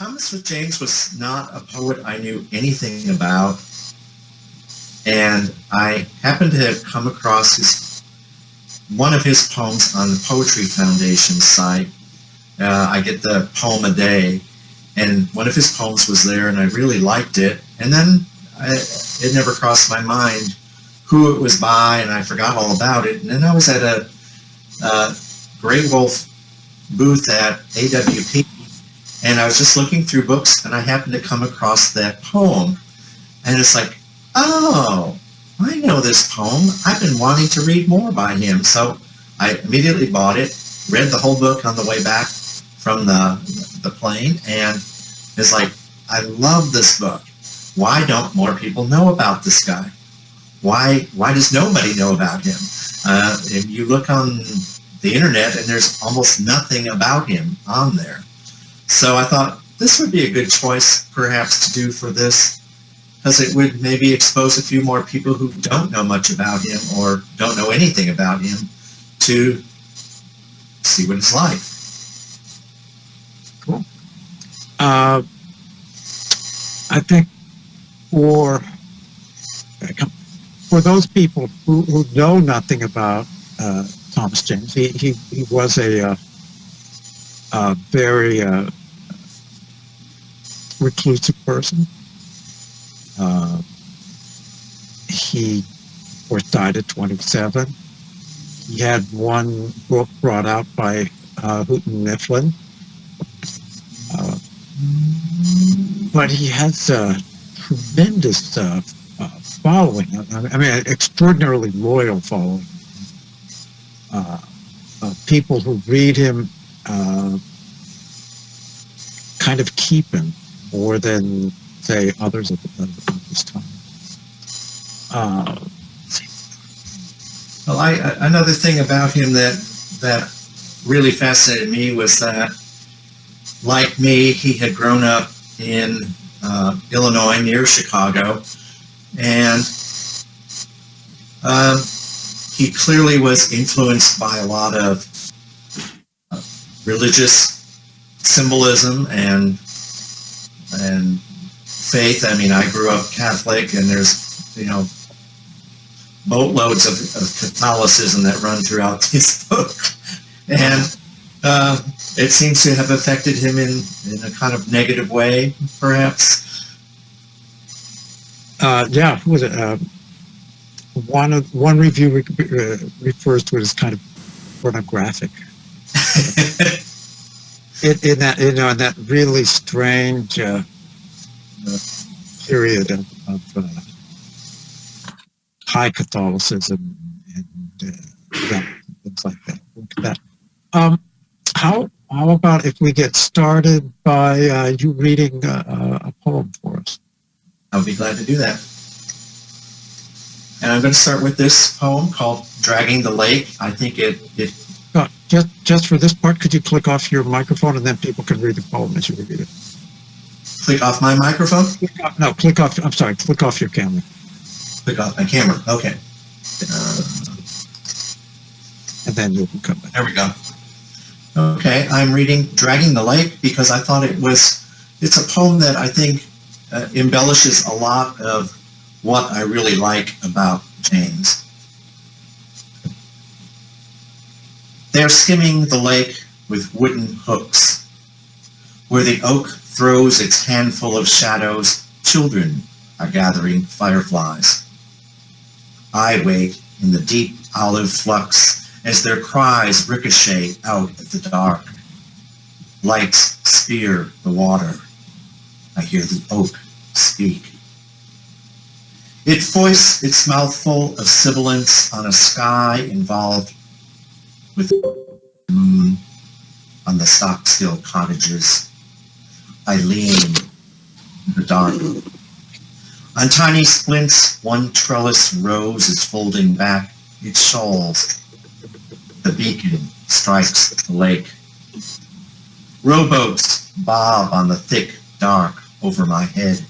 Thomas James was not a poet I knew anything about, and I happened to have come across one of his poems on the Poetry Foundation site. I get the poem a day, and one of his poems was there, and I really liked it. And then it never crossed my mind who it was by, and I forgot all about it. And then I was at a Grey Wolf booth at AWP, and I was just looking through books, and I happened to come across that poem. And it's like, oh, I know this poem. I've been wanting to read more by him. So I immediately bought it, read the whole book on the way back from the plane, and it's like, I love this book. Why don't more people know about this guy? Why does nobody know about him? If you look on the internet, and there's almost nothing about him on there. So I thought this would be a good choice perhaps to do for this, because it would maybe expose a few more people who don't know much about him or don't know anything about him to see what it's like. Cool. I think for those people who know nothing about Thomas James, he was a very reclusive person. He, of course, died at 27. He had one book brought out by Houghton Mifflin. But he has a tremendous following. I mean, an extraordinarily loyal following. People who read him kind of keep him more than, say, others of his time. Well, another thing about him that really fascinated me was that, like me, he had grown up in Illinois near Chicago, and he clearly was influenced by a lot of religious symbolism and faith. I mean, I grew up Catholic, and there's, you know, boatloads of Catholicism that run throughout this book, and it seems to have affected him in a kind of negative way, perhaps. Yeah, was it? One review refers to it as kind of pornographic. in that really strange period of high Catholicism and things like that. Look at that. How about if we get started by you reading a poem for us? I would be glad to do that. And I'm going to start with this poem called "Dragging the Lake." I think just for this part, could you click off your microphone, and then people can read the poem as you read it? Click off my microphone? Click off. I'm sorry. Click off your camera. Click off my camera. Okay. And then you can come back. There we go. Okay, I'm reading "Dragging the Lake" because I thought it's a poem that I think embellishes a lot of what I really like about James. They're skimming the lake with wooden hooks. Where the oak throws its handful of shadows, children are gathering fireflies. I wait in the deep olive flux as their cries ricochet out at the dark. Lights spear the water. I hear the oak speak. It foists its mouthful of sibilance on a sky involved with the moon on the stock-still cottages. I lean in the dark. On tiny splints, one trellis rose is folding back its shawls. The beacon strikes the lake. Rowboats bob on the thick dark over my head.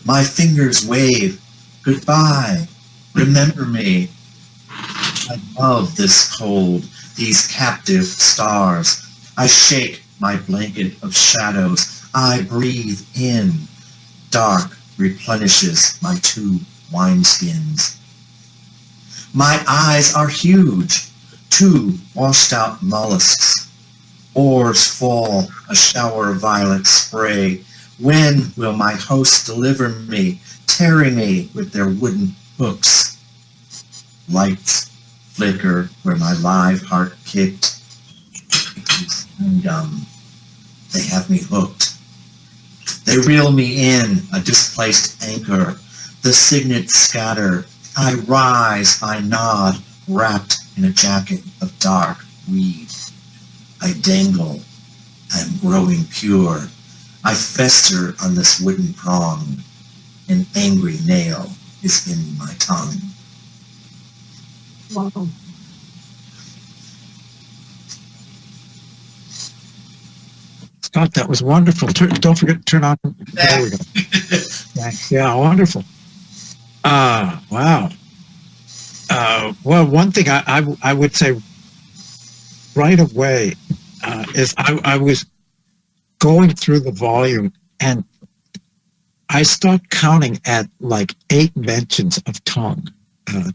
My fingers wave, goodbye, remember me. I love this cold, these captive stars. I shake my blanket of shadows. I breathe in. Dark replenishes my 2 wineskins. My eyes are huge, 2 washed-out mollusks. Oars fall, a shower of violet spray. When will my hosts deliver me, tearing me with their wooden hooks? Lights flicker where my live heart kicked. They have me hooked. They reel me in, a displaced anchor. The cygnets scatter. I rise, I nod, wrapped in a jacket of dark weed. I dangle. I'm growing pure. I fester on this wooden prong. An angry nail is in my tongue. Wow. Scott, that was wonderful. Don't forget to turn on. There we go. Thanks. Yeah, wonderful. Wow. Well, one thing I would say right away is I was going through the volume and I start counting at like 8 mentions of tongue.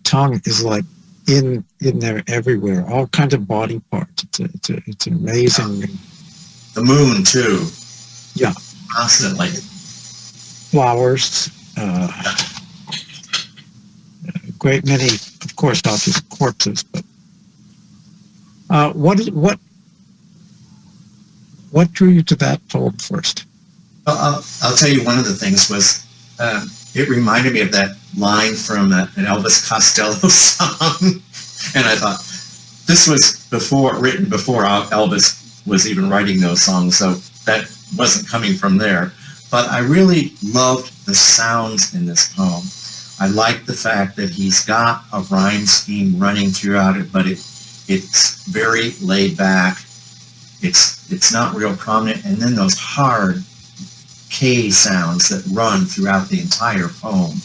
Tongue is like in there everywhere, all kinds of body parts. It's amazing. The moon, too. Yeah. Constantly. Flowers. A great many, of course, not just corpses, but what drew you to that poem first? Well, I'll tell you, one of the things was it reminded me of that line from an Elvis Costello song, and I thought this was written before Elvis was even writing those songs, so that wasn't coming from there. But I really loved the sounds in this poem. I like the fact that he's got a rhyme scheme running throughout it, but it's very laid back. It's not real prominent, and then those hard K sounds that run throughout the entire poem.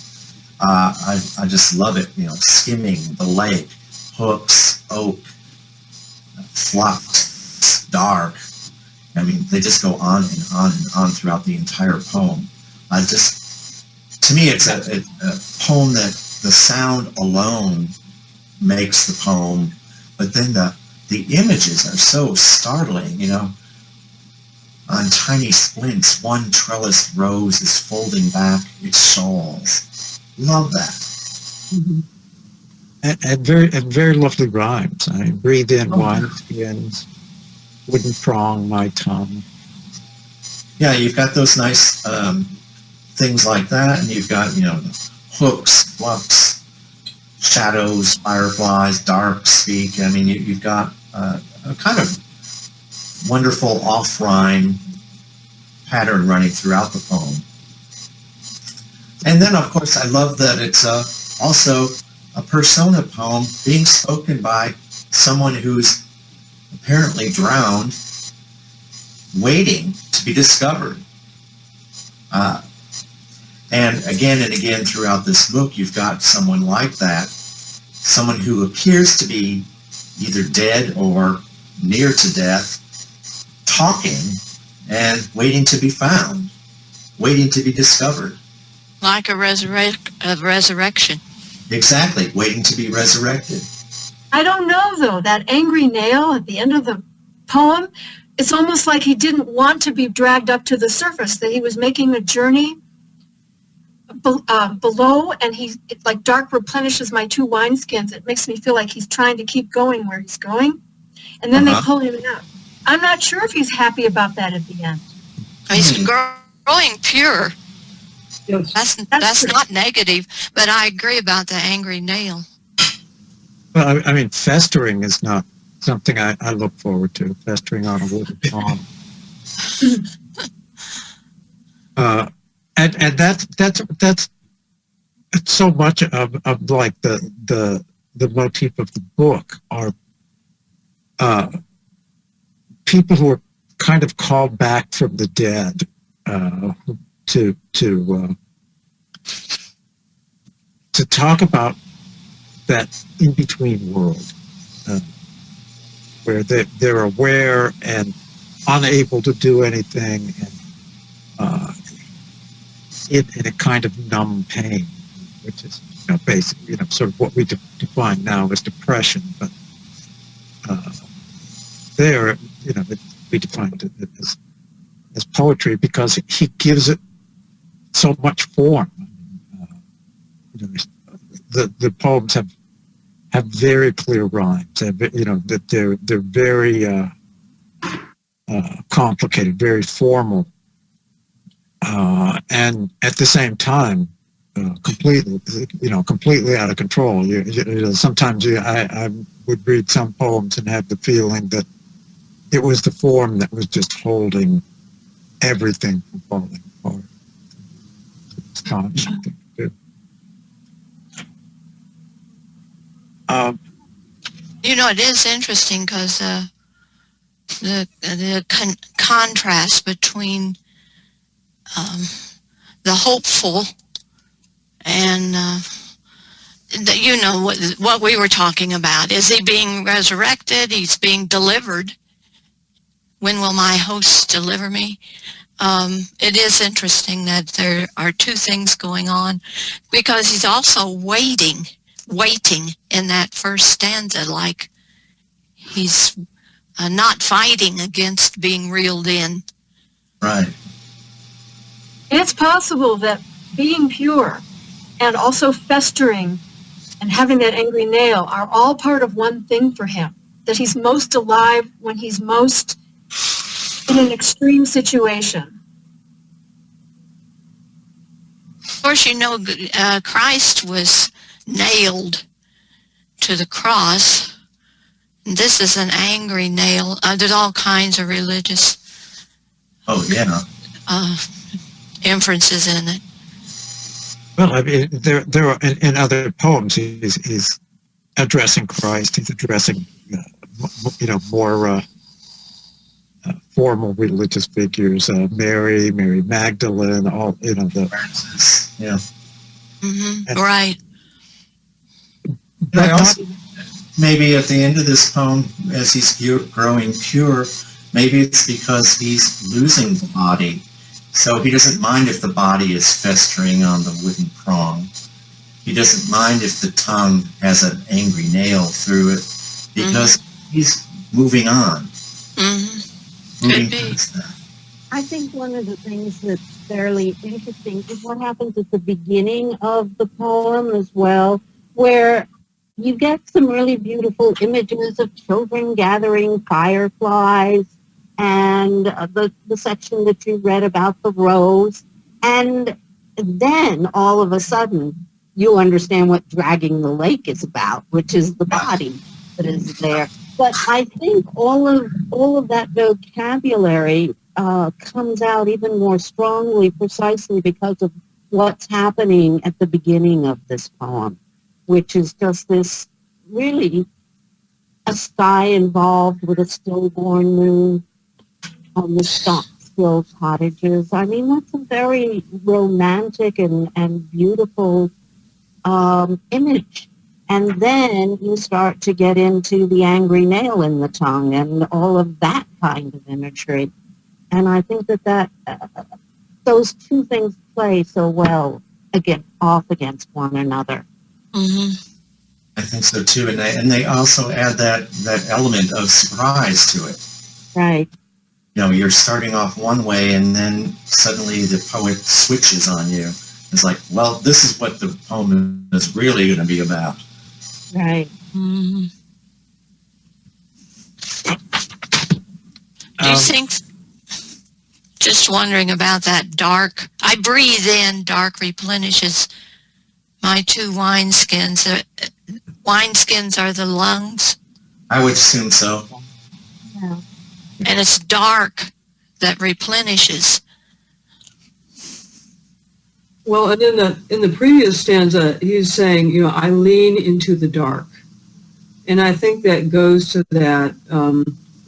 I just love it. You know, skimming, the lake, hooks, oak, fluffed, dark. I mean, they just go on and on and on throughout the entire poem. To me, it's a poem that the sound alone makes the poem, but then the images are so startling, you know. On tiny splints, one trellised rose is folding back its shawls. Love that. Mm-hmm. And very lovely rhymes. I mean, breathe in, wine skins, wooden prong, my tongue. Yeah, you've got those nice things like that, and you've got, you know, hooks, fluffs, shadows, fireflies, dark speak. I mean, you've got a kind of wonderful off-rhyme pattern running throughout the poem. And then, of course, I love that it's also a persona poem being spoken by someone who's apparently drowned, waiting to be discovered. And again throughout this book, you've got someone like that, someone who appears to be either dead or near to death, talking and waiting to be found, waiting to be discovered. Like a resurrection. Exactly, waiting to be resurrected. I don't know, though, that angry nail at the end of the poem, it's almost like he didn't want to be dragged up to the surface, that he was making a journey below, and it's like dark replenishes my 2 wineskins. It makes me feel like he's trying to keep going where he's going, and then they pull him out. I'm not sure if he's happy about that at the end. He's growing pure. Yes. That's not negative, but I agree about the angry nail. Well, I mean, festering is not something I look forward to, festering on a wooden prong. And that's so much of like the motif of the book are people who are kind of called back from the dead to talk about that in-between world where they're aware and unable to do anything, in a kind of numb pain, which is, basically, sort of what we define now as depression. But there, we defined it as poetry because he gives it so much form. The poems have very clear rhymes. That they're very complicated, very formal, and at the same time, completely out of control. Sometimes I would read some poems and have the feeling that it was the form that was just holding everything from falling apart. It's astonishing thing to do. It is interesting because the contrast between the hopeful and what we were talking about. Is he being resurrected? He's being delivered. When will my host deliver me? It is interesting that there are two things going on, because he's also waiting in that first stanza, like he's not fighting against being reeled in. Right. It's possible that being pure and also festering and having that angry nail are all part of one thing for him, that he's most alive when he's most in an extreme situation. Of course, Christ was nailed to the cross. This is an angry nail. There's all kinds of religious inferences in it. Well, I mean, there are in other poems he's addressing Christ. He's addressing more formal religious figures, Mary Magdalene, all the Francis, yeah. Mm-hmm. Right. But also, maybe at the end of this poem, as he's growing pure, maybe it's because he's losing the body. So he doesn't mind if the body is festering on the wooden prong. He doesn't mind if the tongue has an angry nail through it, because he's moving on. Mm-hmm. Moving past that. I think one of the things that's fairly interesting is what happens at the beginning of the poem as well, where you get some really beautiful images of children gathering fireflies, and the section that you read about the rose. And then all of a sudden you understand what dragging the lake is about, which is the body that is there. But I think all of that vocabulary comes out even more strongly precisely because of what's happening at the beginning of this poem, which is just this really a sky involved with a stillborn moon on the still cottages. I mean, that's a very romantic and beautiful image. And then you start to get into the angry nail in the tongue and all of that kind of imagery. And I think that those two things play so well off against one another. Mm-hmm. I think so too, and they also add that element of surprise to it. Right. You're starting off one way, and then suddenly the poet switches on you. It's like, well, this is what the poem is really going to be about. Right. Mm-hmm. Do you think, just wondering about that dark, I breathe in, dark replenishes my two wineskins. Wineskins are the lungs. I would assume so. Yeah. And it's dark that replenishes. Well, and in the previous stanza, he's saying, I lean into the dark. And I think that goes to that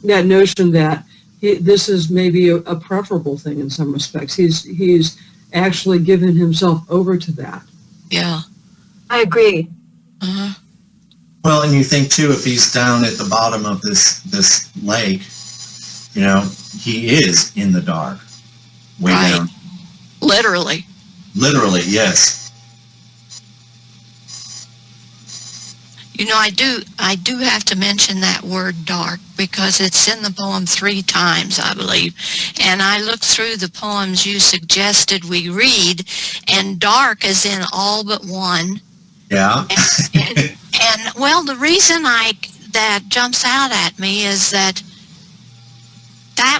that notion that this is maybe a preferable thing in some respects. He's actually given himself over to that. Yeah. I agree. Uh-huh. Well, and you think too, if he's down at the bottom of this lake, he is in the dark, way Right. down. Literally. Literally, yes. You know, I do have to mention that word dark because it's in the poem 3 times, I believe. And I looked through the poems you suggested we read, and dark is in all but one. Yeah. And well, the reason that jumps out at me is that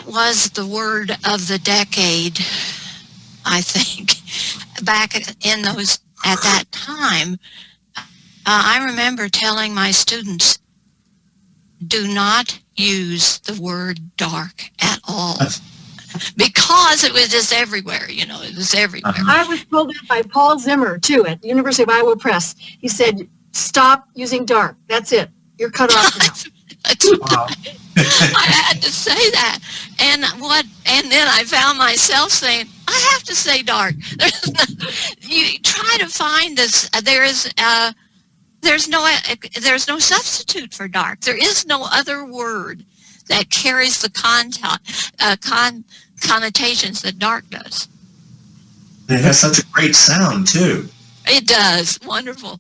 was the word of the decade, I think, back in those, at that time. I remember telling my students, do not use the word dark at all, because it was just everywhere, you know, it was everywhere. I was told that by Paul Zimmer, too, at the University of Iowa Press. He said, stop using dark. That's it. You're cut off now. Wow. I had to say that. And then I found myself saying, I have to say dark. You try to find this, there's no substitute for dark. There is no other word that carries the connotations that dark does. It has such a great sound, too. It does. Wonderful.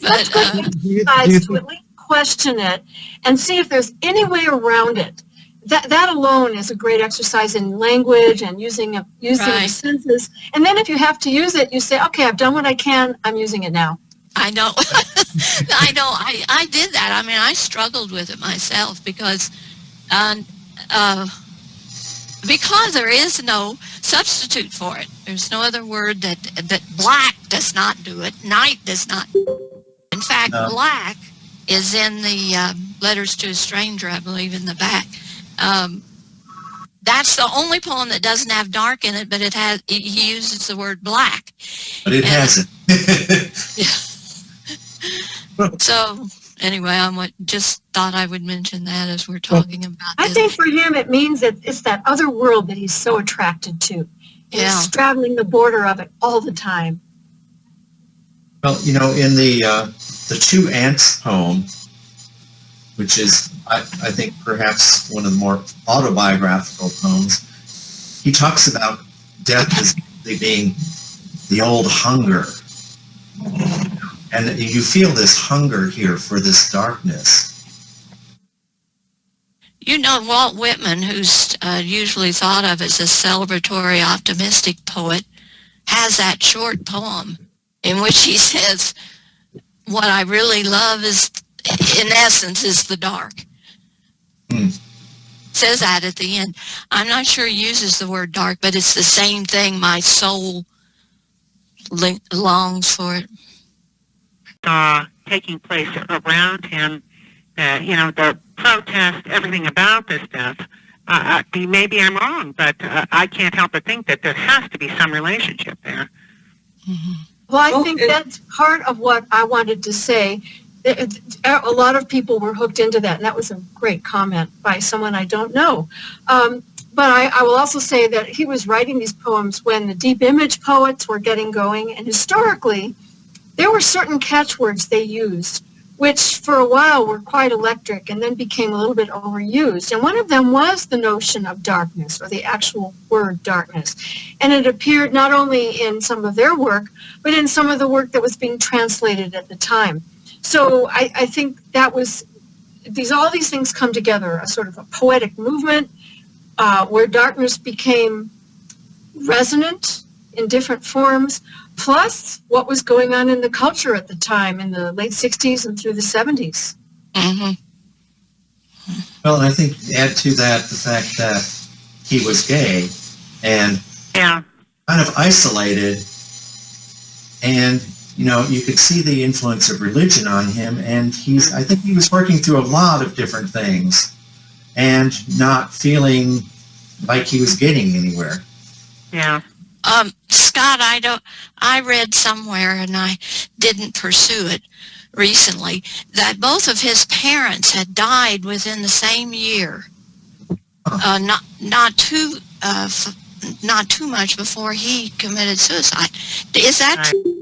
Let's go to exercise to at least question it and see if there's any way around it. That alone is a great exercise in language and using the senses. And then if you have to use it, you say, okay, I've done what I can. I'm using it now. I know. I know. I did that. I mean, I struggled with it myself because there is no substitute for it. There's no other word that black does not do it. Night does not. In fact, black is in the Letters to a Stranger, I believe, in the back. That's the only poem that doesn't have dark in it, but he uses the word black. But it hasn't. So anyway, I just thought I would mention that as we're talking about this. I think for him it means that it's that other world that he's so attracted to. He's straddling the border of it all the time. Well, you know, in the Two Ants poem, which is, I think, perhaps one of the more autobiographical poems, he talks about death as being the old hunger. And you feel this hunger here for this darkness. You know, Walt Whitman, who's usually thought of as a celebratory, optimistic poet, has that short poem in which he says, what I really love is, in essence, is the dark. Says that at the end. I'm not sure he uses the word dark, but it's the same thing. My soul longs for it. Taking place around him, you know, the protest, everything about this death. Maybe I'm wrong, but I can't help but think that there has to be some relationship there. Mm-hmm. Well, I think that's part of what I wanted to say. A lot of people were hooked into that, and that was a great comment by someone I don't know. But I will also say that he was writing these poems when the deep image poets were getting going, and historically, there were certain catchwords they used, which for a while were quite electric and then became a little bit overused. And one of them was the notion of darkness, or the actual word darkness. And it appeared not only in some of their work, but in some of the work that was being translated at the time. So I think that was, all these things come together, a sort of a poetic movement where darkness became resonant in different forms, plus what was going on in the culture at the time in the late 60s and through the 70s. Mm-hmm. Well, and I think add to that the fact that he was gay and kind of isolated, and you know, you could see the influence of religion on him, and I think he was working through a lot of different things and not feeling like he was getting anywhere. Yeah. Scott, I read somewhere, and I didn't pursue it recently, that both of his parents had died within the same year. Not too much before he committed suicide. Is that true?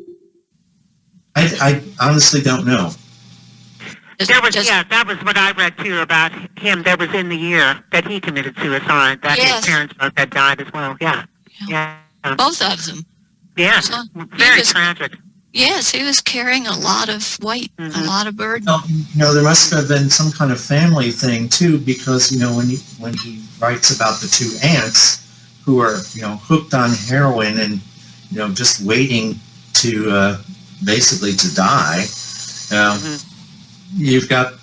I honestly don't know. That was what I read too about him. That was in the year that he committed suicide, that his parents both had died as well. Yeah. Both of them. Yeah, So very tragic. yes, he was carrying a lot of weight, a lot of burden. Well, there must have been some kind of family thing too, because when he writes about the two aunts who are hooked on heroin and just waiting to basically to die, you've got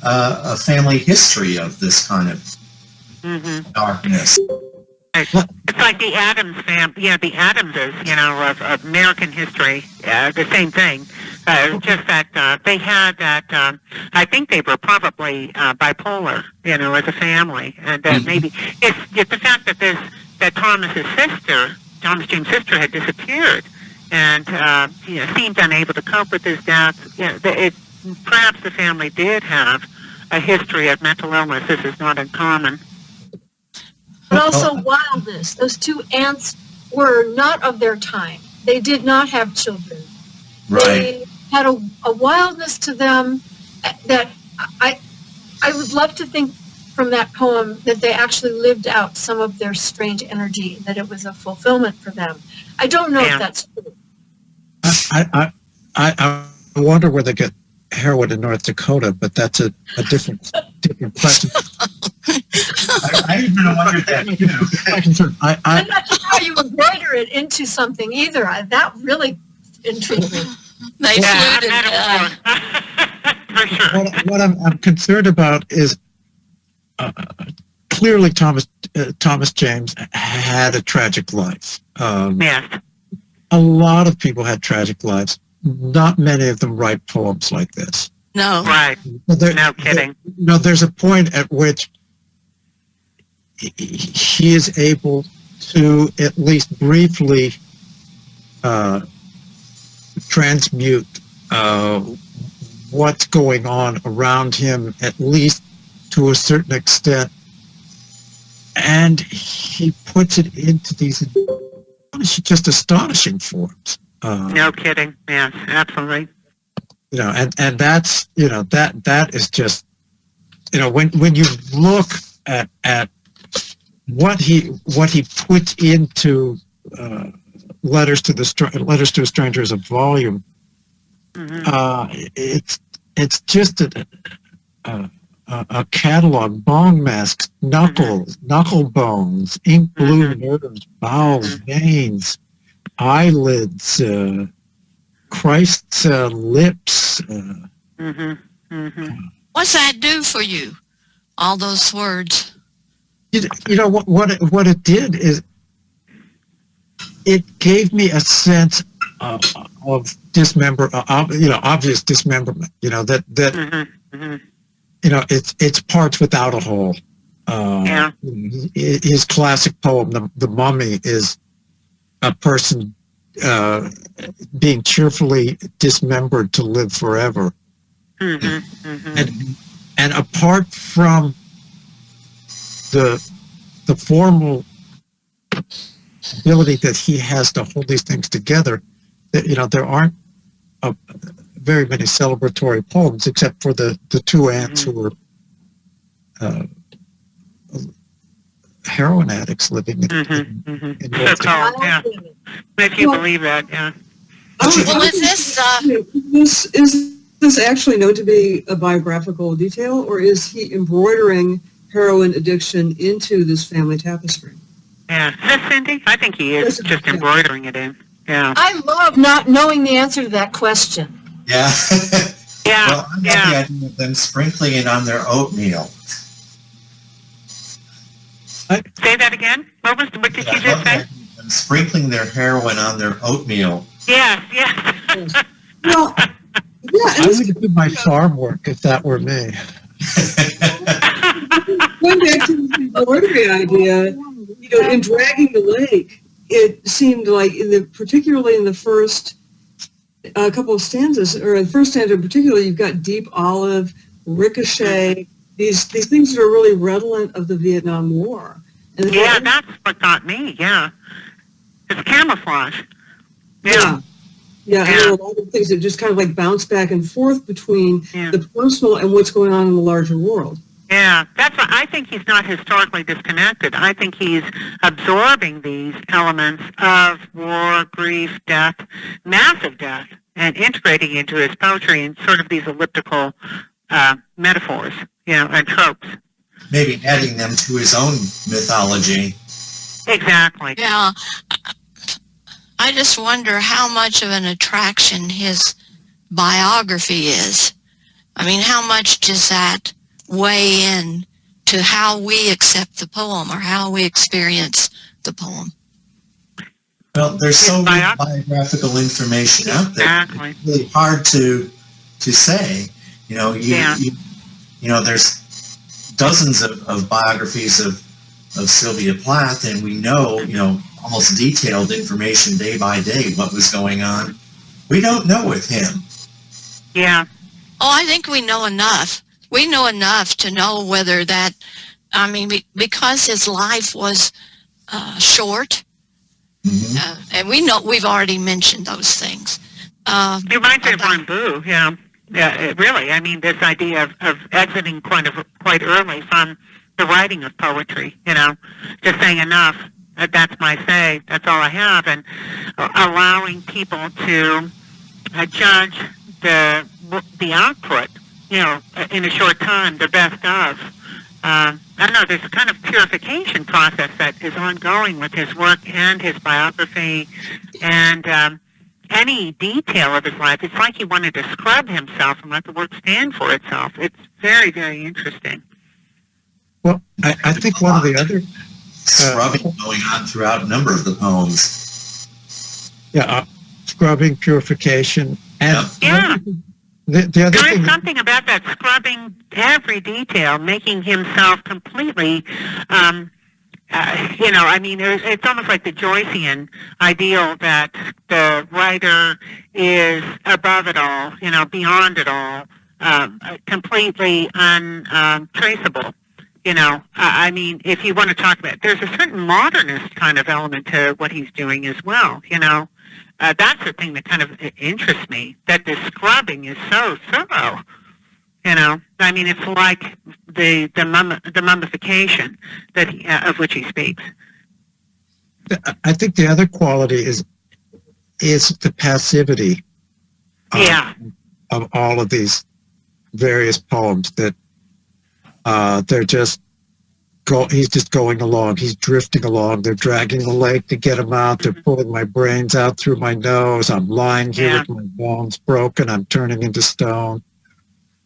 a family history of this kind of darkness. It's like the Adams family, the Adamses, of American history, the same thing. Just that they had that, I think they were probably bipolar, as a family. And maybe it's the fact that Thomas James' sister had disappeared and, seemed unable to cope with his death. Perhaps the family did have a history of mental illness. This is not uncommon. But also wildness. Those two aunts were not of their time. They did not have children. Right. They had a wildness to them that I would love to think from that poem that they actually lived out some of their strange energy, that it was a fulfillment for them. I don't know if that's true. I wonder where they get heroin in North Dakota, but that's a different question. I even wondered that too. I'm not sure how you embroider it into something either. That really intrigued me. They flew For sure. What I'm concerned about is clearly Thomas James had a tragic life. Yes. A lot of people had tragic lives. Not many of them write poems like this. No. Right. No kidding. There's a point at which he is able to at least briefly transmute what's going on around him, at least to a certain extent, and he puts it into these just astonishing forms. No kidding. Yes, absolutely. And that's that is just when you look at what he puts into letters to a stranger as a volume, it's just a catalog: bong masks, knuckle bones, ink blue nerves, bowels, veins, eyelids, Christ's lips. What's that do for you? All those words. What it did is it gave me a sense of obvious dismemberment. It's parts without a whole. His classic poem, The Mummy, is a person being cheerfully dismembered to live forever. And apart from the formal ability that he has to hold these things together, there aren't very many celebratory poems except for the two aunts who were heroin addicts living in North So-called, yeah. If you believe that, yeah. Well, Is this actually known to be a biographical detail, or is he embroidering heroin addiction into this family tapestry? Yeah. Is that Cindy? I think he is just embroidering it in. Yeah. I love not knowing the answer to that question. Yeah. Yeah. Well, I love the idea of them sprinkling it on their oatmeal. Say that again? What did you just say? Them sprinkling their heroin on their oatmeal. Yes. Well, yeah. I would do my farm work if that were me. Going back to the embroidery idea, in Dragging the Lake, it seemed like, particularly in the first couple of stanzas, or the first stanza in particular, you've got Deep Olive, Ricochet, these things that are really redolent of the Vietnam War. And that's what got me, yeah. It's camouflage. Yeah. And there are a lot of things that just kind of like bounce back and forth between the personal and what's going on in the larger world. Yeah, that's why I think he's not historically disconnected. I think he's absorbing these elements of war, grief, death, massive death, and integrating into his poetry in sort of these elliptical metaphors, and tropes. Maybe adding them to his own mythology. Exactly. Yeah. I just wonder how much of an attraction his biography is. I mean, how much does that weigh in to how we accept the poem or how we experience the poem? Well, there's so much biographical information out there. Exactly. It's really hard to say. There's dozens of biographies of Sylvia Plath, and we know, almost detailed information day by day what was going on. We don't know with him. Yeah. Oh, I think we know enough. We know enough to know whether that, because his life was short, and we've already mentioned those things. It reminds me of Rimbaud, yeah. Yeah, really. I mean, this idea of exiting quite early from the writing of poetry, just saying enough, that's my say, that's all I have, and allowing people to judge the output, in a short time, the best of. I don't know, there's a kind of purification process that is ongoing with his work and his biography and any detail of his life. It's like he wanted to scrub himself and let the work stand for itself. It's very, very interesting. Well, I think one of the other... scrubbing going on throughout a number of the poems. Yeah, scrubbing, purification, and... Yeah. The other there thing, is something about that scrubbing every detail, making himself completely, it's almost like the Joycean ideal that the writer is above it all, beyond it all, completely untraceable. If you want to talk about it, there's a certain modernist kind of element to what he's doing as well, that's the thing that kind of interests me, that the scrubbing is so thorough, it's like the mummification of which he speaks. I think the other quality is the passivity of all of these various poems, that they're just he's just going along. He's drifting along. They're dragging the leg to get him out. They're pulling my brains out through my nose. I'm lying here with my bones broken. I'm turning into stone.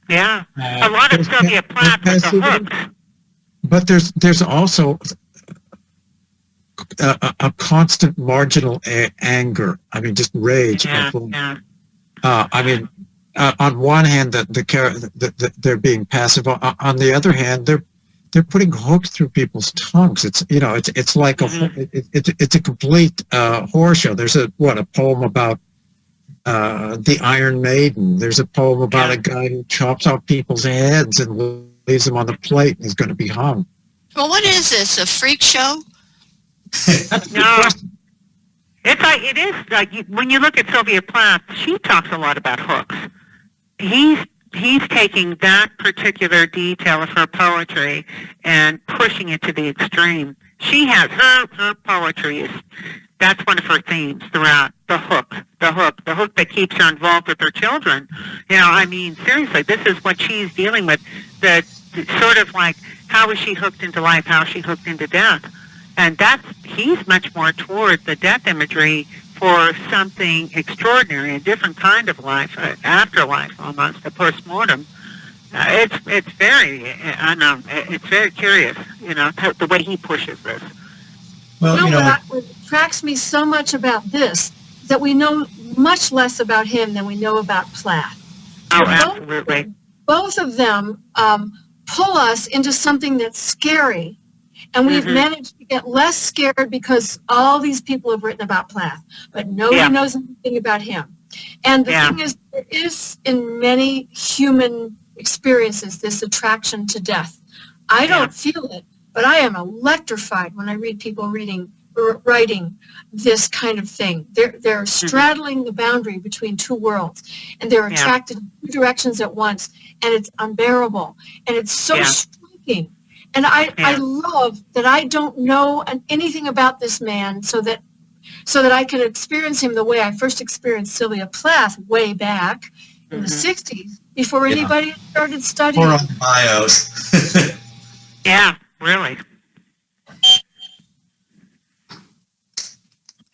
Yeah, a lot of Sylvia Plath with the hooks. But there's also a constant marginal anger. Just rage. On one hand, they're being passive. On the other hand, they're putting hooks through people's tongues. It's like it's a complete horror show. There's a poem about the Iron Maiden. There's a poem about a guy who chops off people's heads and leaves them on the plate and he's going to be hung. Well, what is this? A freak show? No. It is like when you look at Sylvia Plath, she talks a lot about hooks. He's taking that particular detail of her poetry and pushing it to the extreme. She has her poetry that's one of her themes throughout. The hook that keeps her involved with her children. Seriously, this is what she's dealing with. The sort of like, how is she hooked into life? How is she hooked into death? And he's much more toward the death imagery for something extraordinary, a different kind of life, afterlife almost, a postmortem. It's very, it's very curious, the way he pushes this. Well, what attracts me so much about this is that we know much less about him than we know about Plath. Oh, absolutely. Both of them pull us into something that's scary. And we've managed to get less scared because all these people have written about Plath, but nobody knows anything about him. And the thing is, there is in many human experiences this attraction to death. I don't feel it, but I am electrified when I read people writing this kind of thing. They're straddling the boundary between two worlds, and they're attracted in two directions at once, and it's unbearable. And it's so striking speaking. And I love that I don't know anything about this man so that I can experience him the way I first experienced Sylvia Plath way back in the 60s before anybody started studying. Or on bios. Yeah, really.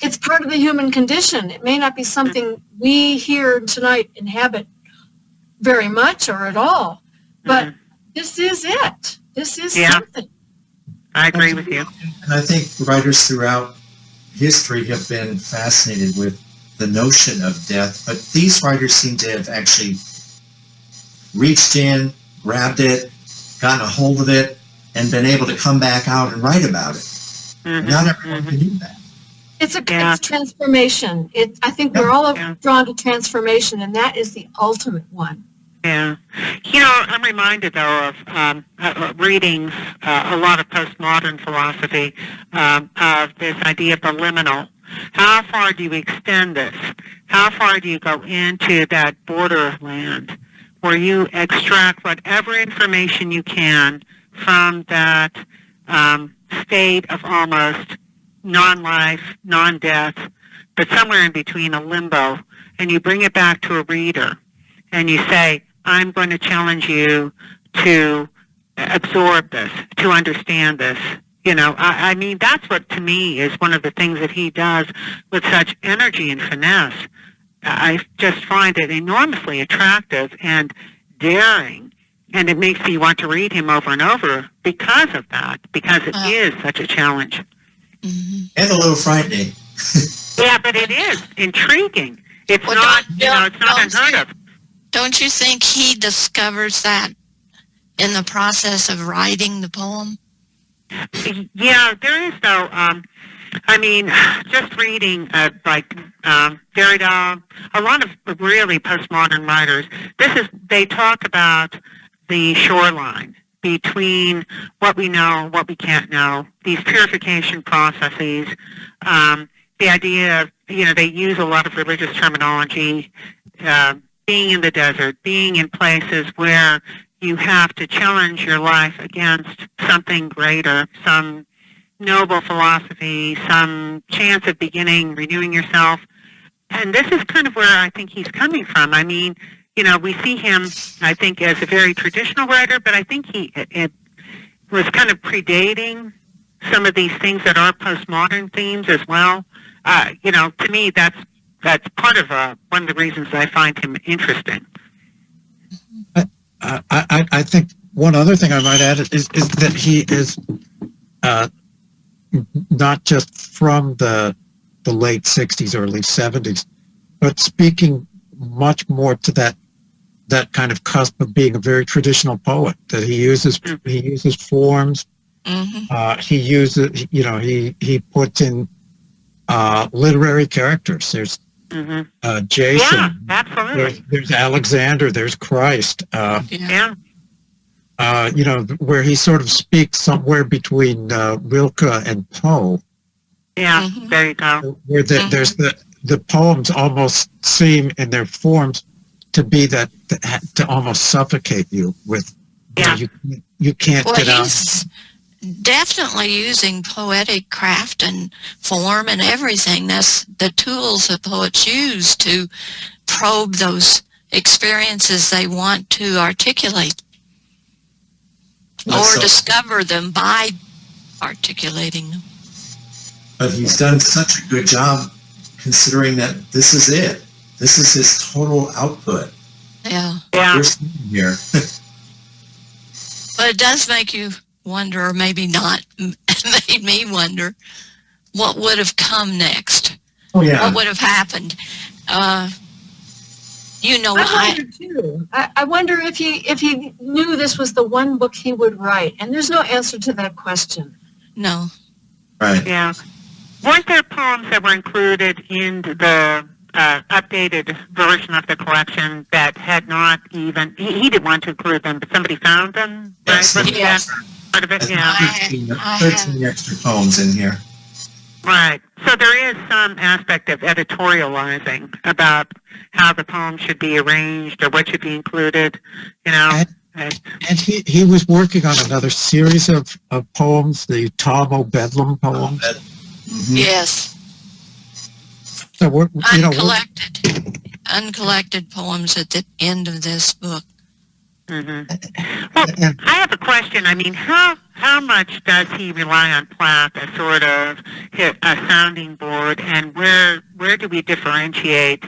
It's part of the human condition. It may not be something we here tonight inhabit very much or at all, but this is it. This is something. I agree with you. And I think writers throughout history have been fascinated with the notion of death, but these writers seem to have actually reached in, grabbed it, gotten a hold of it, and been able to come back out and write about it. Not everyone can do that. It's transformation. I think we're all drawn to transformation, and that is the ultimate one. Yeah. You know, I'm reminded, though, of reading a lot of postmodern philosophy of this idea of the liminal. How far do you extend this? How far do you go into that borderland where you extract whatever information you can from that state of almost non-life, non-death, but somewhere in between, a limbo, and you bring it back to a reader, and you say, I'm going to challenge you to absorb this, to understand this. You know, I mean, that's what, to me, is one of the things that he does with such energy and finesse. I just find it enormously attractive and daring, and it makes me want to read him over and over because of that, because it is such a challenge. And a little frightening. Yeah, but it is intriguing. It's not, it's not unheard of. Don't you think he discovers that in the process of writing the poem? Yeah, there is, though. I mean, just reading like Derrida, a lot of really postmodern writers, they talk about the shoreline between what we know, what we can't know, these purification processes, the idea of, they use a lot of religious terminology, being in the desert, being in places where you have to challenge your life against something greater, some noble philosophy, some chance of beginning, renewing yourself. And this is kind of where I think he's coming from. I mean, we see him, I think, as a very traditional writer, but I think it was kind of predating some of these things that are postmodern themes as well. To me, that's part of one of the reasons I find him interesting. I think one other thing I might add is that he is not just from the late 60s, early 70s, but speaking much more to that kind of cusp of being a very traditional poet, that he uses forms. He uses, he puts in literary characters. There's Jason. Yeah, absolutely. There's Alexander. There's Christ. Where he sort of speaks somewhere between Rilke and Poe. Yeah, there you go. Where there's the poems almost seem in their forms to be that to almost suffocate you with. You can't get out. He's definitely using poetic craft and form and everything. That's the tools that poets use to probe those experiences they want to articulate or discover them by articulating them. But he's done such a good job considering that this is it. This is his total output. Yeah. We're sitting here. But it does make you wonder, or maybe not, made me wonder, what would have come next? Oh, yeah. What would have happened? I wonder too. I wonder if he knew this was the one book he would write, and there's no answer to that question. No. Right. Yeah. Weren't there poems that were included in the updated version of the collection that had not even, he didn't want to include them, but somebody found them? Yes. Right? Yes. Part of it? Yeah. 13 extra poems in here. Right. So there is some aspect of editorializing about how the poem should be arranged or what should be included, And he was working on another series of poems, the Tom O'Bedlam poems. Mhm. Yes, So we're uncollected poems at the end of this book. Well, I have a question. I mean, how much does he rely on Plath as sort of a sounding board, and where do we differentiate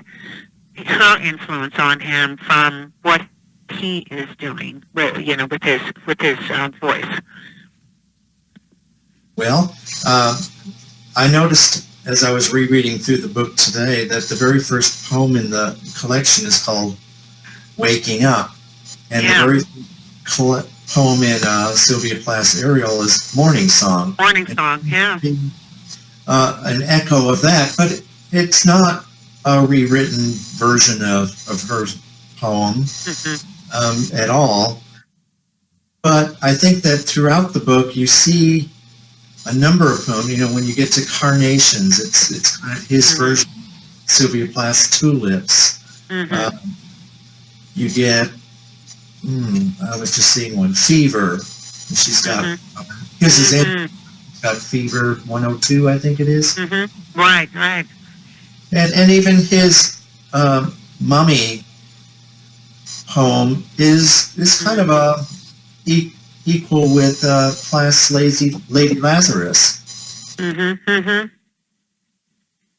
her influence on him from what he is doing, with his voice? Well, I noticed as I was rereading through the book today that the very first poem in the collection is called Waking Up. And the very poem in Sylvia Plath's Ariel is Morning Song. Morning Song, yeah. An echo of that, but it's not a rewritten version of her poem at all. But I think that throughout the book you see a number of poems. When you get to Carnations, it's kind of his version of Sylvia Plath's Tulips. You get I was just seeing one, Fever. And she's got, his is in, got Fever 102, I think it is. Right. And even his Mummy poem is kind of equal with Plath's Lady Lazarus.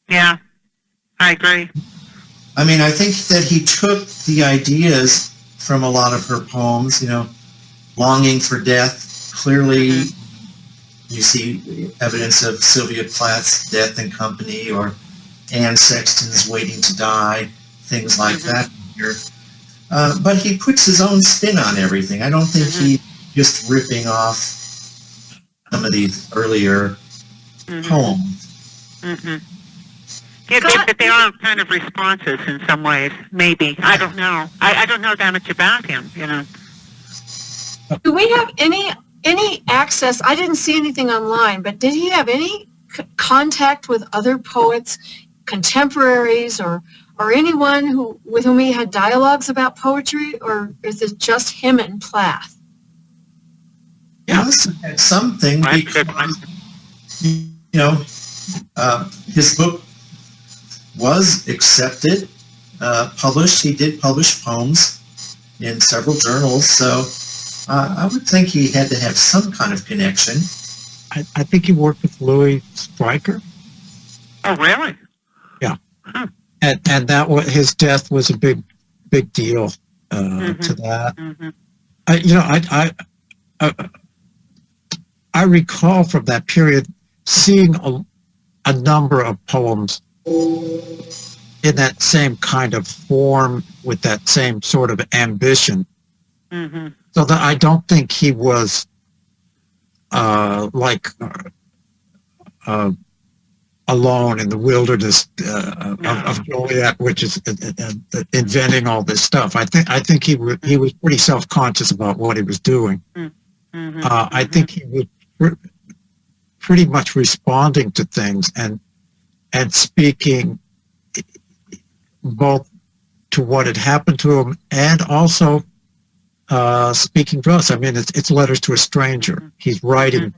Yeah, I agree. I mean, I think that he took the ideas from a lot of her poems, Longing for Death. Clearly, you see evidence of Sylvia Plath's Death and Company, or Anne Sexton's Waiting to Die, things like that here. But he puts his own spin on everything. I don't think he's just ripping off some of these earlier poems. Yeah, but they are kind of responses in some ways, maybe. I don't know. I don't know that much about him, Do we have any access? I didn't see anything online, but did he have any contact with other poets, contemporaries, or anyone with whom he had dialogues about poetry, or is it just him and Plath? Yeah, it's something because, his book was accepted, published. He did publish poems in several journals, so I would think he had to have some kind of connection. I think he worked with Louis Stryker. Oh, really? Yeah. And that was, his death was a big deal to that. I recall from that period seeing a number of poems in that same kind of form with that same sort of ambition. So that I don't think he was alone in the wilderness of Joliet, which is inventing all this stuff. I think he was pretty self-conscious about what he was doing. I think he was pretty much responding to things and speaking both to what had happened to him and also speaking to us. I mean, it's letters to a stranger. He's writing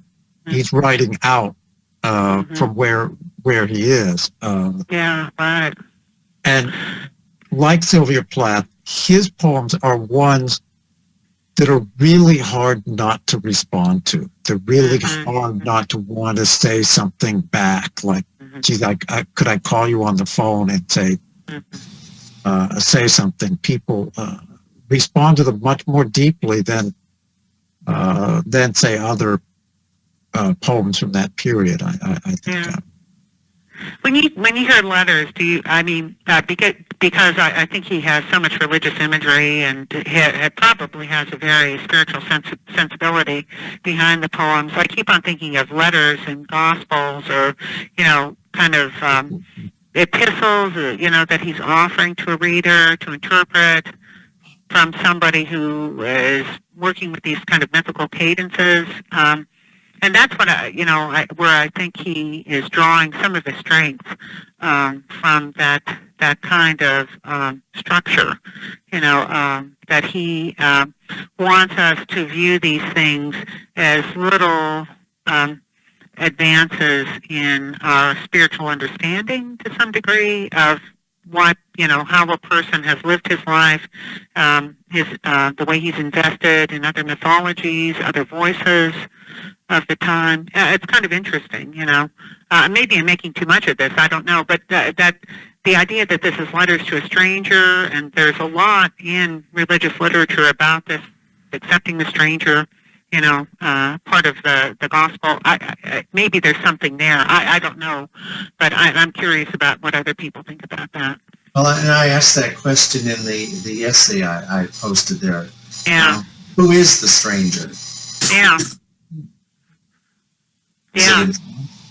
out from where he is. Yeah, right. And like Sylvia Plath, his poems are ones that are really hard not to respond to. They're really hard not to want to say something back, like, geez, could I call you on the phone and say something? People respond to them much more deeply than say other poems from that period. I think. Yeah. When you hear letters, do you? I mean, because I think he has so much religious imagery, and he probably has a very spiritual sensibility behind the poems. I keep on thinking of letters and gospels, or kind of epistles, that he's offering to a reader to interpret from somebody who is working with these kind of mythical cadences. And that's what where I think he is drawing some of his strength from that that kind of structure, that he wants us to view these things as little advances in our spiritual understanding to some degree of what, how a person has lived his life, the way he's invested in other mythologies, other voices of the time. It's kind of interesting, Maybe I'm making too much of this, I don't know, but that the idea that this is letters to a stranger, and there's a lot in religious literature about this, accepting the stranger, part of the gospel. Maybe there's something there. I don't know, but I'm curious about what other people think about that. Well, and I asked that question in the essay I posted there. Yeah. Who is the stranger? Yeah. Yeah.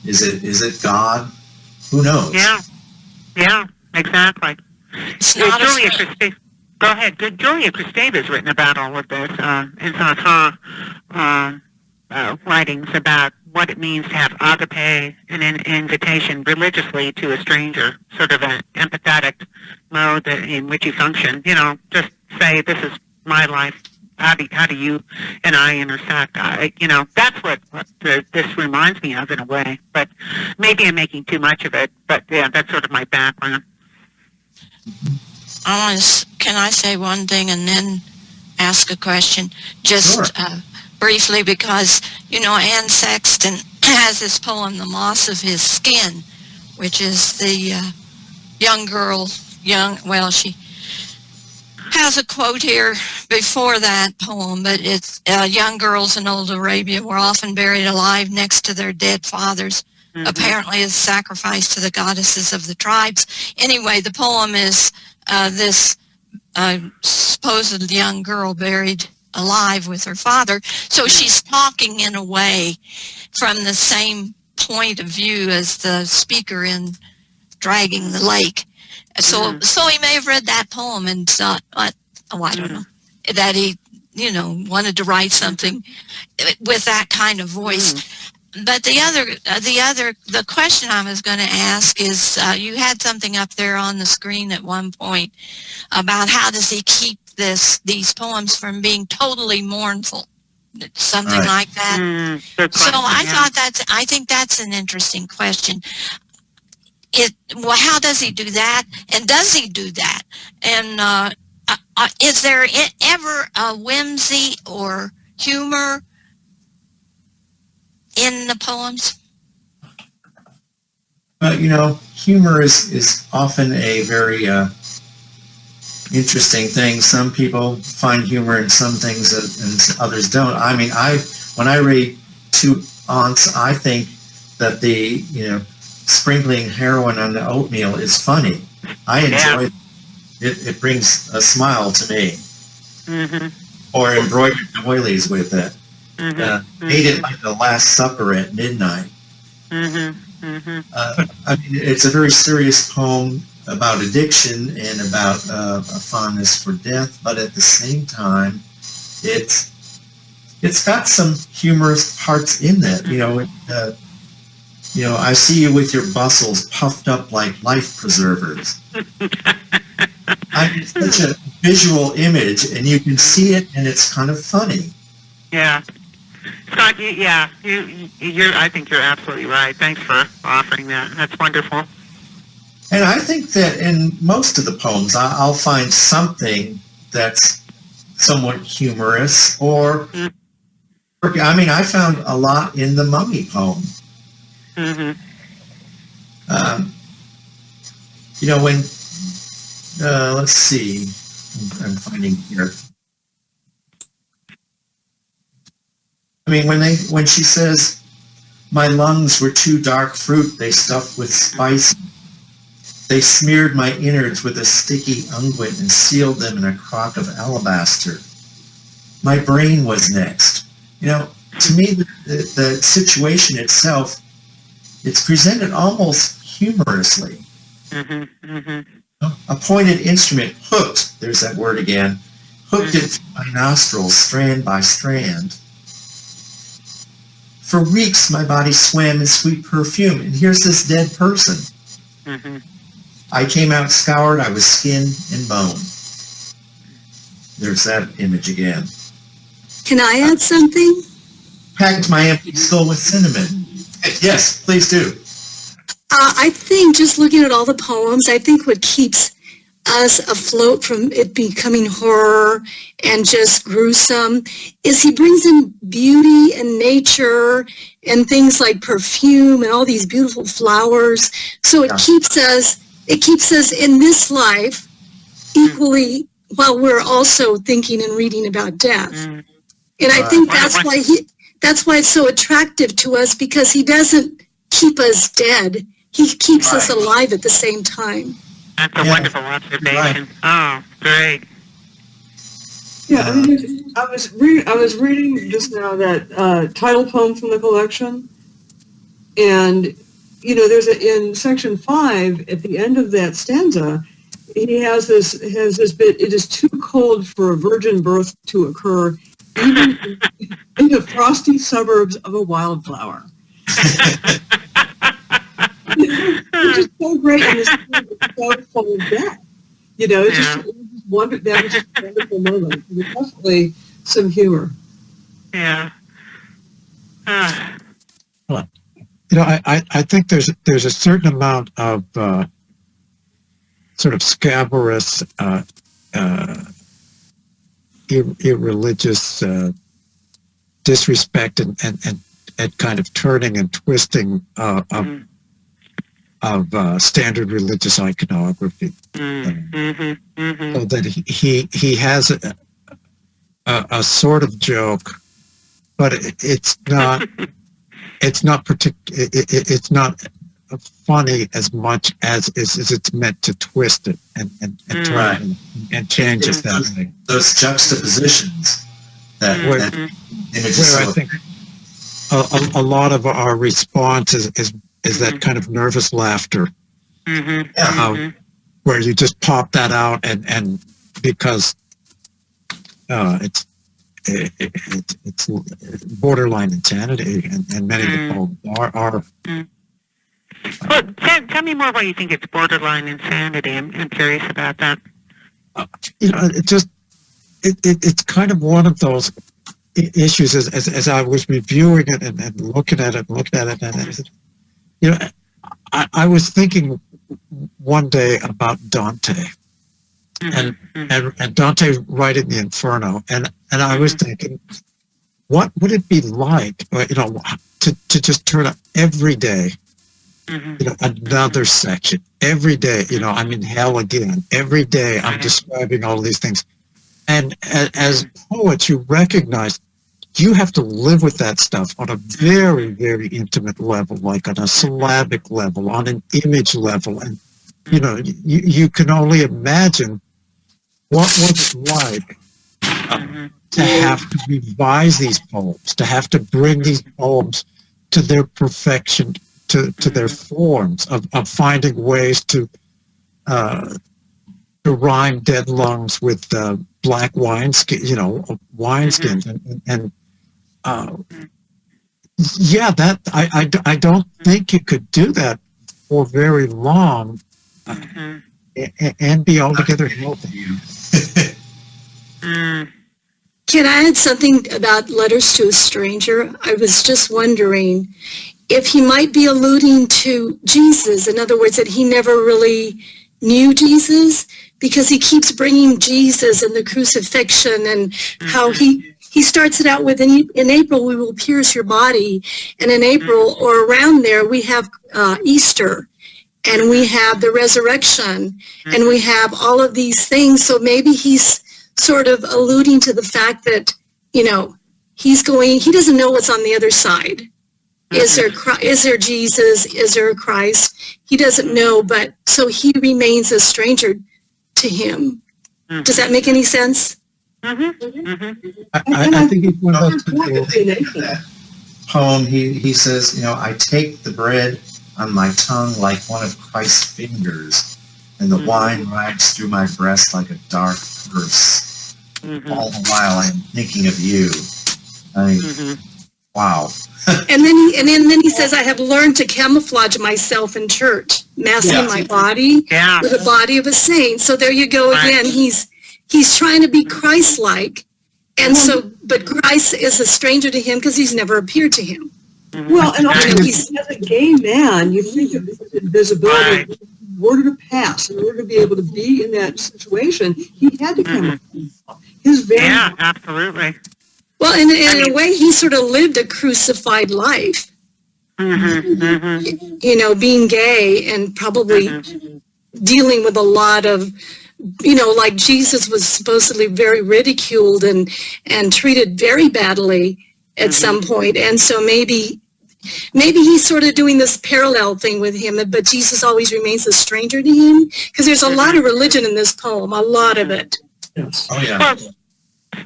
Is it God? Who knows? Yeah. Yeah. Exactly. It's not Julia Kristeva. Go ahead. Julia Kristeva has written about all of this in some of her writings about what it means to have agape, an invitation religiously to a stranger, sort of an empathetic mode in which you function. Just say, this is my life. How do you and I intersect? That's what this reminds me of in a way. But maybe I'm making too much of it. But yeah, that's sort of my background. Can I say one thing and then ask a question? Just Sure. Briefly, because, Anne Sexton has this poem, The Moss of His Skin, which is the young girl, she has a quote here before that poem, but it's young girls in old Arabia were often buried alive next to their dead fathers, apparently as sacrifice to the goddesses of the tribes. Anyway, the poem is this supposed young girl buried alive with her father. So she's talking in a way from the same point of view as the speaker in Dragging the Lake. So he may have read that poem and thought, I don't know, that he, wanted to write something with that kind of voice. But the question I was going to ask is, you had something up there on the screen at one point about how does he keep these poems from being totally mournful, something like that. So I think that's an interesting question. How does he do that? And does he do that? And is there ever a whimsy or humor in the poems? Humor is often a very interesting thing. Some people find humor in some things and others don't. I mean, when I read Two Aunts, I think that the sprinkling heroin on the oatmeal is funny. I enjoy it. It brings a smile to me. Or embroidered doilies with it. Ate it like the Last Supper at midnight. I mean, it's a very serious poem about addiction and about a fondness for death, but at the same time, it's got some humorous parts in that. I see you with your bustles puffed up like life preservers. It's such a visual image, and you can see it, and it's kind of funny. Yeah. Scott, I think you're absolutely right. Thanks for offering that. That's wonderful. And I think that in most of the poems, I'll find something that's somewhat humorous, or I found a lot in the Mummy poem. When let's see, I'm finding here. I mean, when she says, "My lungs were too dark fruit they stuffed with spice. They smeared my innards with a sticky unguent and sealed them in a crock of alabaster. My brain was next." To me, the situation itself, it's presented almost humorously. A pointed instrument hooked, there's that word again, hooked it through my nostrils, strand by strand. For weeks, my body swam in sweet perfume, and here's this dead person. I came out scoured, I was skin and bone. There's that image again. Can I add something? Packed my empty skull with cinnamon. Yes, please do. I think just looking at all the poems, I think what keeps us afloat from it becoming horror and just gruesome is he brings in beauty and nature and things like perfume and all these beautiful flowers. So it keeps us in this life equally while we're also thinking and reading about death. And I think that's why it's so attractive to us, because he doesn't keep us dead. He keeps us alive at the same time. That's a wonderful observation. Oh, great. Yeah, I mean, I was reading just now that title poem from the collection, and there's in section 5 at the end of that stanza, he has this bit. It is too cold for a virgin birth to occur, even in the frosty suburbs of a wildflower. Which is so great, and it's so full of death. It's just wonderful. That was just a wonderful moment. There's definitely some humor. Yeah. I think there's a certain amount of sort of scabrous, irreligious disrespect and kind of turning and twisting of standard religious iconography, so that he has a sort of joke, but it's not funny as much as it's meant to twist it and turn it and change it that way. Those juxtapositions that where images. I think a lot of our response is that kind of nervous laughter, where you just pop that out and because it's borderline insanity, and many of the poems are. Well, tell me more why you think it's borderline insanity. I'm curious about that. It's kind of one of those issues as I was reviewing it and looking at it, and I was thinking one day about Dante, and Dante writing the Inferno, and I was thinking, what would it be like, to just turn up every day, another section every day, I'm in hell again every day, I'm describing all these things, and as poets, you recognize you have to live with that stuff on a very, very intimate level, like on a syllabic level, on an image level. And, you can only imagine what was it like to have to revise these poems, to have to bring these poems to their perfection, to their forms of finding ways to rhyme dead lungs with black wineskin, wineskins, and that I don't think you could do that for very long and be altogether healthy. Can I add something about Letters to a Stranger? I was just wondering if he might be alluding to Jesus. In other words, that he never really knew Jesus, because he keeps bringing Jesus and the crucifixion, and how he starts it out with, in April we will pierce your body, and in April or around there we have Easter, and we have the resurrection, and we have all of these things. So maybe he's sort of alluding to the fact that, he doesn't know what's on the other side. Is there Jesus? Is there a Christ? He doesn't know, but so he remains a stranger to him. Does that make any sense? I think it's one of those that poem. He says, I take the bread on my tongue like one of Christ's fingers, and the wine rides through my breast like a dark purse. All the while I'm thinking of you. Wow. And then he says, I have learned to camouflage myself in church, masking my body with the body of a saint. So there you go again. He's trying to be Christ-like. And so, but Christ is a stranger to him because he's never appeared to him. Well, and also, as a gay man, you think of his invisibility. In order to pass, in order to be able to be in that situation, he had to come. Yeah, absolutely. Well, in a way, he sort of lived a crucified life. You know, being gay and probably dealing with a lot of, you know, like Jesus was supposedly very ridiculed and treated very badly at some point. And so maybe he's sort of doing this parallel thing with him, but Jesus always remains a stranger to him, because there's a lot of religion in this poem, a lot of it. Yes. Oh, yeah. Well,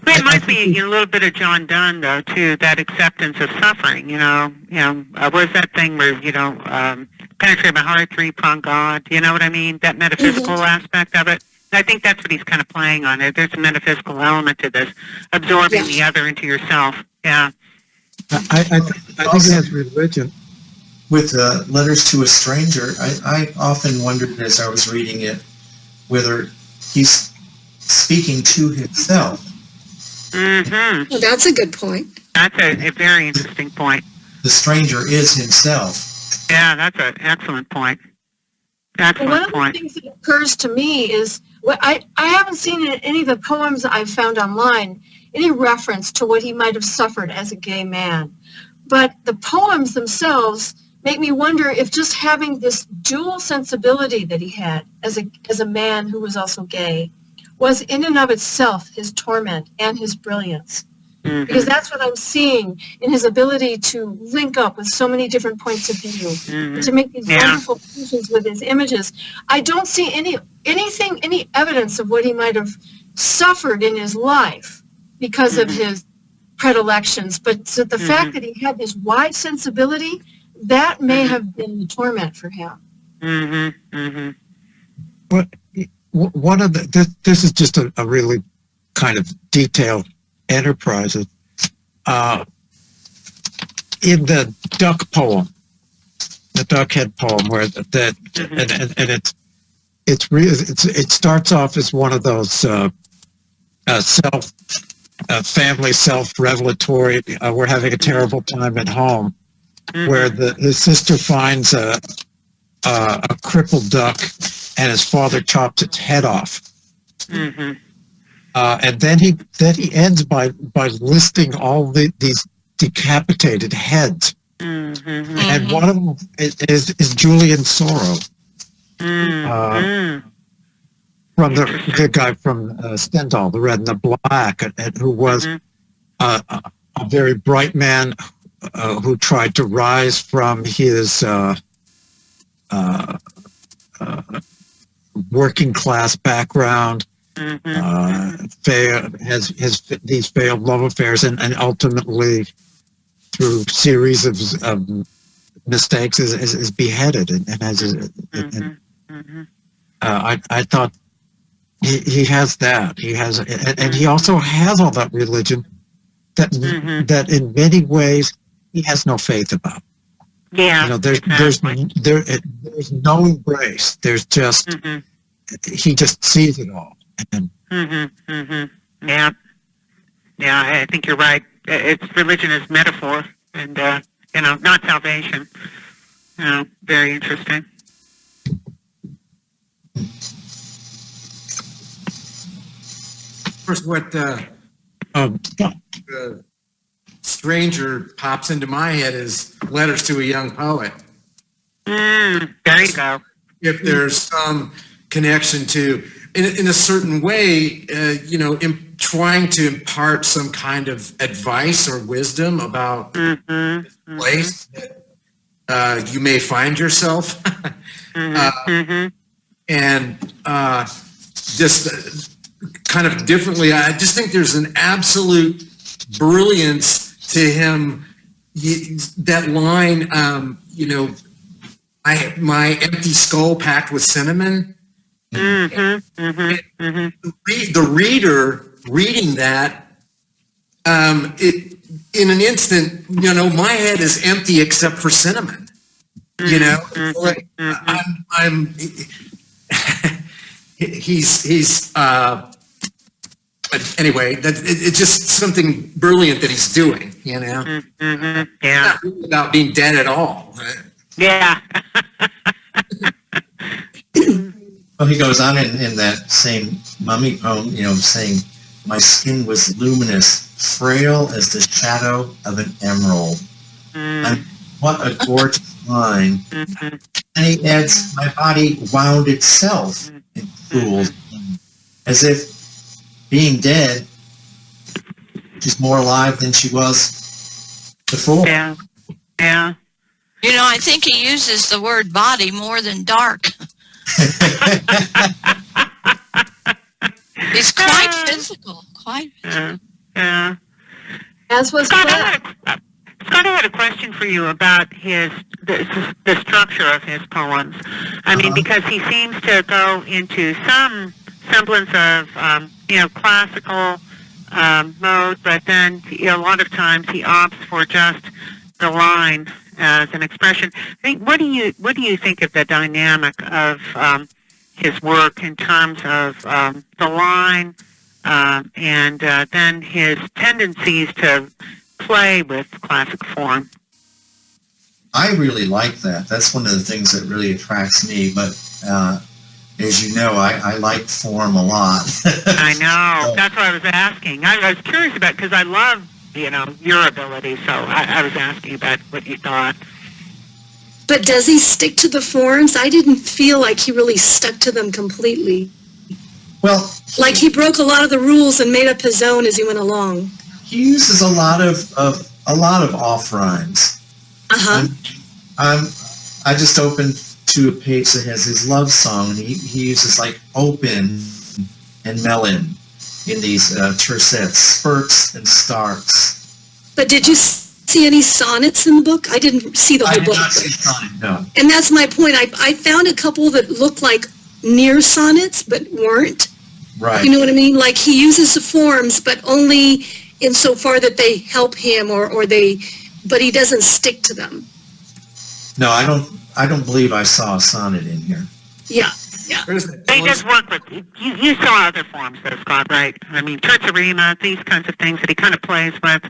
it might be a little bit of John Donne, though, too, that acceptance of suffering, what was that thing where, penetrate my heart, three-pronged God, you know what I mean? That metaphysical aspect of it. I think that's what he's kind of playing on it. There's a metaphysical element to this, absorbing the other into yourself. Yeah. I think it has religion. With Letters to a Stranger, I often wondered as I was reading it whether he's speaking to himself. Well, that's a good point. That's a very interesting point. The stranger is himself. Yeah, that's an excellent point. One of the things that occurs to me is, I haven't seen in any of the poems I've found online any reference to what he might have suffered as a gay man. But the poems themselves make me wonder if just having this dual sensibility that he had as a man who was also gay was in and of itself his torment and his brilliance. Because that's what I'm seeing in his ability to link up with so many different points of view, to make these wonderful fusions with his images. I don't see any evidence of what he might have suffered in his life because of his predilections, but so the fact that he had this wide sensibility, that may have been the torment for him. But one of this is just a really kind of detailed enterprise. In the duck poem, the duckhead poem, where it starts off as one of those family self-revelatory, we're having a terrible time at home, where his sister finds a crippled duck and his father chops its head off. And then he ends by listing all these decapitated heads. And one of them is Julian Sorrow. From the guy from Stendhal, The Red and the Black, who was a very bright man who tried to rise from his working class background, has these failed love affairs, and ultimately, through series of mistakes, is beheaded and has. I thought. He has that. He has, and he also has all that religion that in many ways he has no faith about. Yeah, there's no embrace. There's just he just sees it all. And, Yeah, I think you're right. It's religion as metaphor, and not salvation. Very interesting. Of course, what the stranger pops into my head is Letters to a Young Poet. There you go. If there's some connection to, in a certain way, trying to impart some kind of advice or wisdom about this place that you may find yourself, and just kind of differently. I just think there's an absolute brilliance to him. That line, my empty skull packed with cinnamon. The reader reading that, in an instant, you know, my head is empty except for cinnamon. You know, like I'm he's but anyway, it's just something brilliant that he's doing, you know. Yeah. Not really about being dead at all. Yeah. Well, he goes on in that same mummy poem, you know, saying, "My skin was luminous, frail as the shadow of an emerald." And what a gorgeous line. And he adds, "My body wound itself in fools," as if being dead, she's more alive than she was before. Yeah. Yeah. You know, I think he uses the word body more than dark. He's quite physical, quite physical. Yeah. As was Scott, Fred. I had a question for you about the structure of his poems. I mean, because he seems to go into some semblance of classical mode, but then a lot of times he opts for just the line as an expression. I think, what do you think of the dynamic of his work in terms of the line and then his tendencies to play with classic form? I really like that. That's one of the things that really attracts me. But as you know, I like form a lot. I know. That's what I was asking. I was curious about, because I love, your ability. So I was asking about what you thought. But does he stick to the forms? I didn't feel like he really stuck to them completely. Well, like he broke a lot of the rules and made up his own as he went along. He uses a lot of off rhymes. I just opened to a page that has his love song, and he uses like open and melon in these tercets, spurts and starts. But did you see any sonnets in the book? I didn't see the whole book. I did not see sonnet, no. And that's my point. I found a couple that looked like near sonnets, but weren't. Right. You know what I mean? Like he uses the forms, but only insofar that they help him, but he doesn't stick to them. No, I don't believe I saw a sonnet in here. Yeah. They just work with, you saw other forms though, Scott, right? I mean, terza-rima, these kinds of things that he kind of plays with.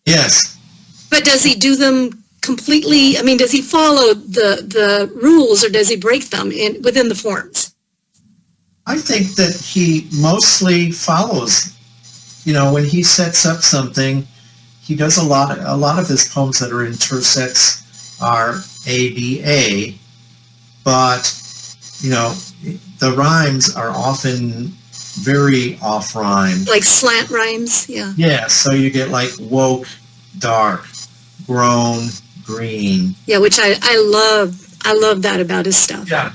Yes. But does he do them completely? I mean, does he follow the rules, or does he break them within the forms? I think that he mostly follows. When he sets up something, he does a lot of his poems that are in tercets are ABA, but the rhymes are often very off rhyme. Like slant rhymes, yeah. Yeah, so you get like woke, dark, grown, green. Yeah, which I love that about his stuff. Yeah.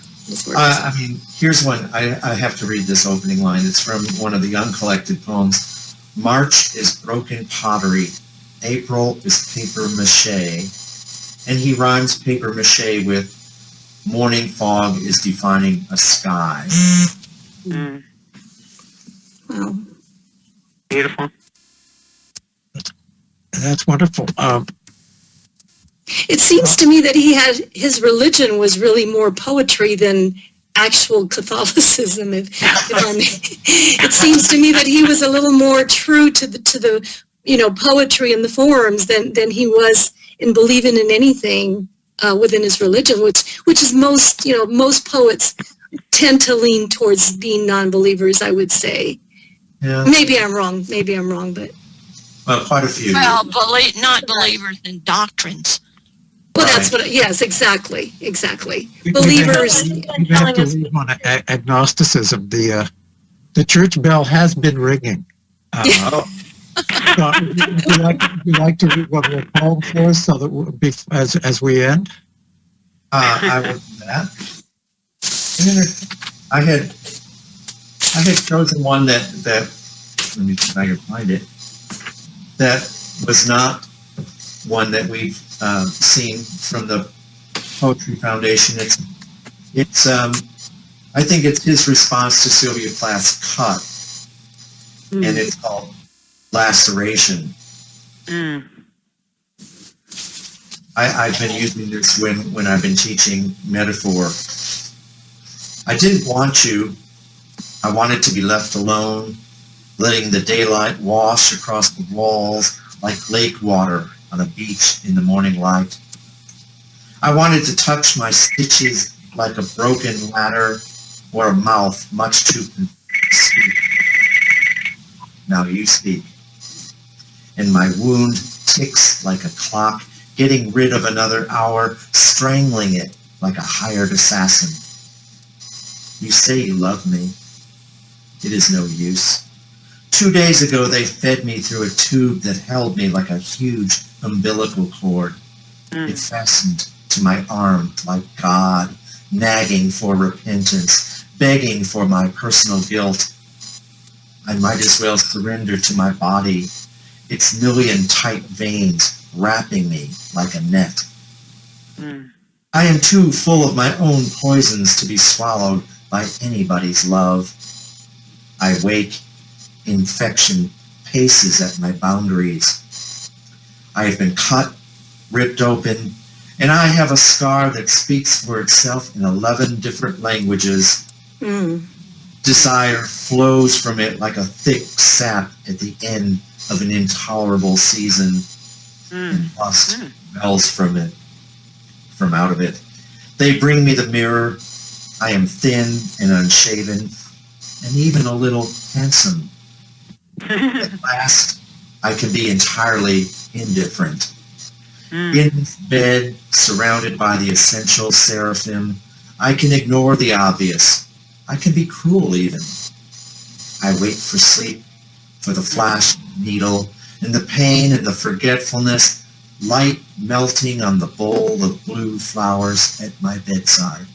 I mean, here's one. I have to read this opening line. It's from one of the uncollected poems. March is broken pottery. April is paper mache. And he rhymes paper mache with morning fog is defining a sky. Wow. Beautiful. That's wonderful. It seems to me that his religion was really more poetry than actual Catholicism. It seems to me that he was a little more true to the poetry and the forms than he was in believing in anything within his religion, which is most poets tend to lean towards being non-believers, I would say. Yeah. Maybe I'm wrong, but Well, quite a few. Well, not believers in doctrines. well, Right. that's what. Yes, exactly. We Believers. have to leave on agnosticism. The church bell has been ringing. Oh, Scott, would you like to read one more poem for us so that as we end? I will do that. And then I had chosen one that let me see if I can find it. That was not one that we've seen from the Poetry Foundation. It's I think it's his response to Sylvia Plath's Cut, and it's called Laceration. Mm. I've been using this when I've been teaching metaphor. I didn't want you. I wanted to be left alone, letting the daylight wash across the walls like lake water on a beach in the morning light. I wanted to touch my stitches like a broken ladder or a mouth much too confused. Now you speak. And my wound ticks like a clock, getting rid of another hour, strangling it like a hired assassin. You say you love me. It is no use. 2 days ago they fed me through a tube that held me like a huge umbilical cord. It fastened to my arm like God, nagging for repentance, begging for my personal guilt. I might as well surrender to my body, its million tight veins wrapping me like a net. I am too full of my own poisons to be swallowed by anybody's love. I wake, infection paces at my boundaries. I have been cut, ripped open, and I have a scar that speaks for itself in 11 different languages. Desire flows from it like a thick sap at the end of an intolerable season, and lust wells from it, from out of it. They bring me the mirror. I am thin and unshaven, and even a little handsome. At last, I can be entirely indifferent. In bed, surrounded by the essential seraphim, I can ignore the obvious. I can be cruel even. I wait for sleep, for the flash needle, and the pain and the forgetfulness, light melting on the bowl of blue flowers at my bedside.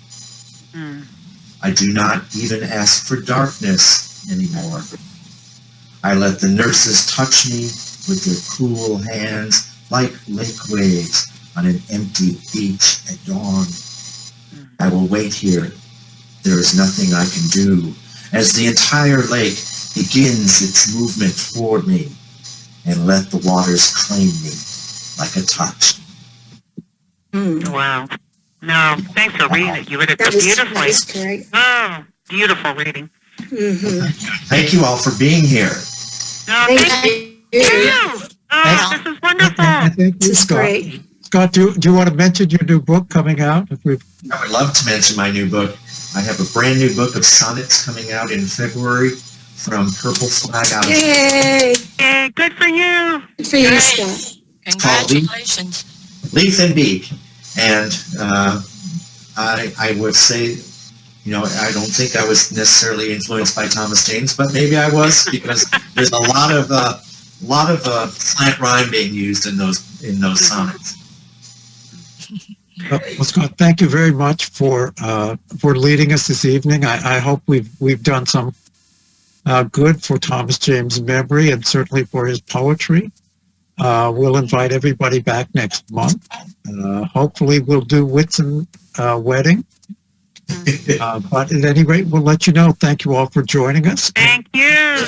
I do not even ask for darkness anymore. I let the nurses touch me with their cool hands like lake waves on an empty beach at dawn. I will wait here. There is nothing I can do as the entire lake begins its movement toward me, and let the waters claim me like a touch. Wow. No, thanks for reading it. You read it so beautifully. That was great. Oh, beautiful reading. Thank you all for being here. No, thank you. Oh, this is wonderful. Thank you, This is Scott. great. Scott, do you want to mention your new book coming out? If we've I would love to mention my new book. I have a brand new book of sonnets coming out in February from Purple Flag out of Yay! Yay, good for you. Good for you, Great. Scott. Congratulations. Leaf and Beak. And I would say, you know, I don't think I was necessarily influenced by Thomas James, but maybe I was, because there's a lot of slant rhyme being used in those sonnets. Well, Scott, thank you very much for leading us this evening. I hope we've done some good for Thomas James' memory and certainly for his poetry. We'll invite everybody back next month. Hopefully we'll do Whitson wedding. But at any rate, we'll let you know. Thank you all for joining us. Thank you.